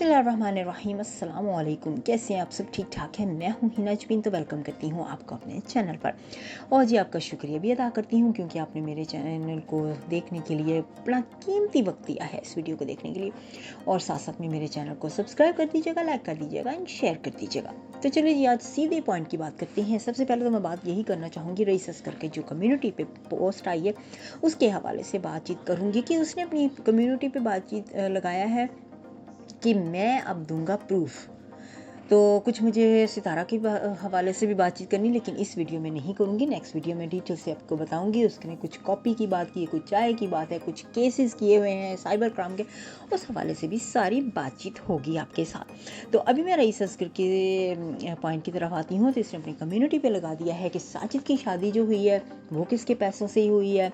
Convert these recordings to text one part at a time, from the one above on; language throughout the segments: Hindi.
बिस्मिल्लाहिर्रहमानिर्रहीम। अस्सलाम वालेकुम। कैसे हैं आप सब? ठीक ठाक हैं। मैं हूं हिना जबीन, तो वेलकम करती हूं आपको अपने चैनल पर। और जी आपका शुक्रिया भी अदा करती हूं क्योंकि आपने मेरे चैनल को देखने के लिए अपना कीमती वक्त दिया है इस वीडियो को देखने के लिए। और साथ साथ में मेरे चैनल को सब्सक्राइब कर दीजिएगा, लाइक कर दीजिएगा एंड शेयर कर दीजिएगा। तो चलिए जी आज सीधे पॉइंट की बात करते हैं। सबसे पहले तो मैं बात यही करना चाहूँगी, रईस असगर के जो कम्युनिटी पे पोस्ट आई है उसके हवाले से बातचीत करूँगी कि उसने अपनी कम्युनिटी पे बातचीत लगाया है कि मैं अब दूंगा प्रूफ। तो कुछ मुझे सितारा के हवाले से भी बातचीत करनी, लेकिन इस वीडियो में नहीं करूँगी। नेक्स्ट वीडियो में डिटेल से आपको बताऊंगी। उसने कुछ कॉपी की बात की है, कुछ चाय की बात है, कुछ केसेस किए हुए हैं साइबर क्राइम के, उस हवाले से भी सारी बातचीत होगी आपके साथ। तो अभी मैं रईस असगर के पॉइंट की तरफ आती हूँ। तो इसने अपनी कम्युनिटी पे लगा दिया है कि साजिद की शादी जो हुई है वो किसके पैसों से ही हुई है,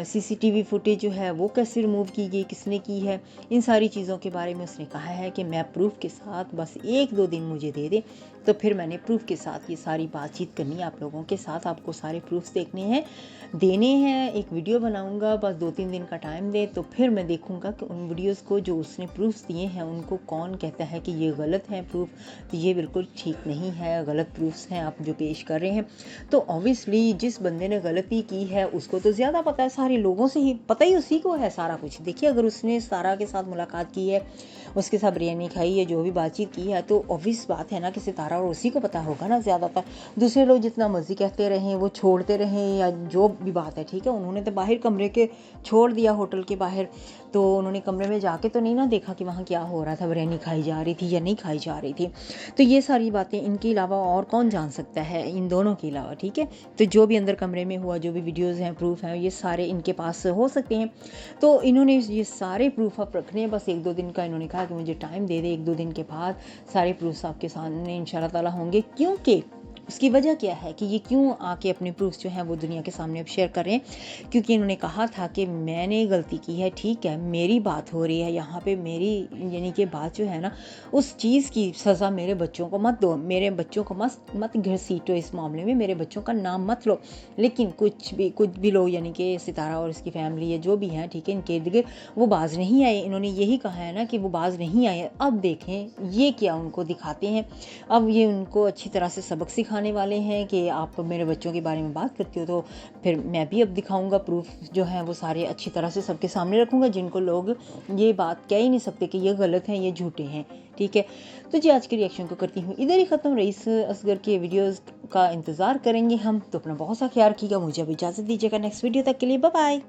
CCTV फुटेज जो है वो कैसे रिमूव की गई, किसने की है, इन सारी चीज़ों के बारे में उसने कहा है कि मैं प्रूफ के साथ बस 1-2 दिन मुझे दे दे, तो फिर मैंने प्रूफ के साथ ये सारी बातचीत करनी है आप लोगों के साथ। आपको सारे प्रूफ्स देखने हैं, देने हैं, एक वीडियो बनाऊंगा, बस 2-3 दिन का टाइम दे, तो फिर मैं देखूंगा कि उन वीडियोस को जो उसने प्रूफ्स दिए हैं उनको कौन कहता है कि ये गलत है प्रूफ, तो ये बिल्कुल ठीक नहीं है, गलत प्रूफ्स हैं आप जो पेश कर रहे हैं। तो ऑब्वियसली जिस बंदे ने गलती की है उसको तो ज़्यादा पता है, सारे लोगों से ही पता ही उसी को है सारा कुछ। देखिए अगर उसने सारा के साथ मुलाकात की है, उसके साथ बिरयानी खाई है, जो भी बातचीत की है, तो ऑब्वियस बात है ना कि सितारा और उसी को पता होगा ना ज़्यादातर। दूसरे लोग जितना मर्जी कहते रहें, वो छोड़ते रहें या जो भी बात है, ठीक है, उन्होंने तो बाहर कमरे के छोड़ दिया होटल के बाहर, तो उन्होंने कमरे में जाके तो नहीं ना देखा कि वहाँ क्या हो रहा था, बिरयानी खाई जा रही थी या नहीं खाई जा रही थी। तो ये सारी बातें इनके अलावा और कौन जान सकता है, इन दोनों के अलावा, ठीक है। तो जो भी अंदर कमरे में हुआ, जो भी वीडियोज़ हैं, प्रूफ हैं, ये सारे इनके पास हो सकते हैं। तो इन्होंने ये सारे प्रूफ आप रखने हैं, बस 1-2 दिन का इन्होंने कहा कि मुझे टाइम दे दे, 1-2 दिन के बाद सारे प्रूफ्स आपके सामने इंशाल्लाह ताला होंगे। क्योंकि उसकी वजह क्या है कि ये क्यों आके अपने प्रूफ्स जो हैं वो दुनिया के सामने अब शेयर कर रहे हैं, क्योंकि इन्होंने कहा था कि मैंने गलती की है, ठीक है, मेरी बात हो रही है यहाँ पे, मेरी यानी कि बात जो है ना, उस चीज़ की सज़ा मेरे बच्चों को मत दो, मेरे बच्चों को मत घसीटो, इस मामले में मेरे बच्चों का नाम मत लो। लेकिन कुछ भी लोग यानी कि सितारा और इसकी फैमिली या जो भी हैं, ठीक है, इनके इर्द गिर्द वो बाज नहीं आए। इन्होंने यही कहा है ना कि वो बाज नहीं आए। अब देखें ये क्या उनको दिखाते हैं। अब ये उनको अच्छी तरह से सबक सिखाने वाले हैं कि आप मेरे बच्चों के बारे में बात करते हो, तो फिर मैं भी अब दिखाऊंगा प्रूफ जो है वो सारे अच्छी तरह से सबके सामने रखूंगा, जिनको लोग ये बात कह ही नहीं सकते कि ये गलत है, ये झूठे हैं, ठीक है। तो जी आज के रिएक्शन को करती हूँ इधर ही ख़त्म। रईस असगर के वीडियोज़ का इंतज़ार करेंगे हम। तो अपना बहुत सा ख्याल रखिएगा। मुझे अब इजाज़त दीजिएगा। नेक्स्ट वीडियो तक के लिए बाय बाय।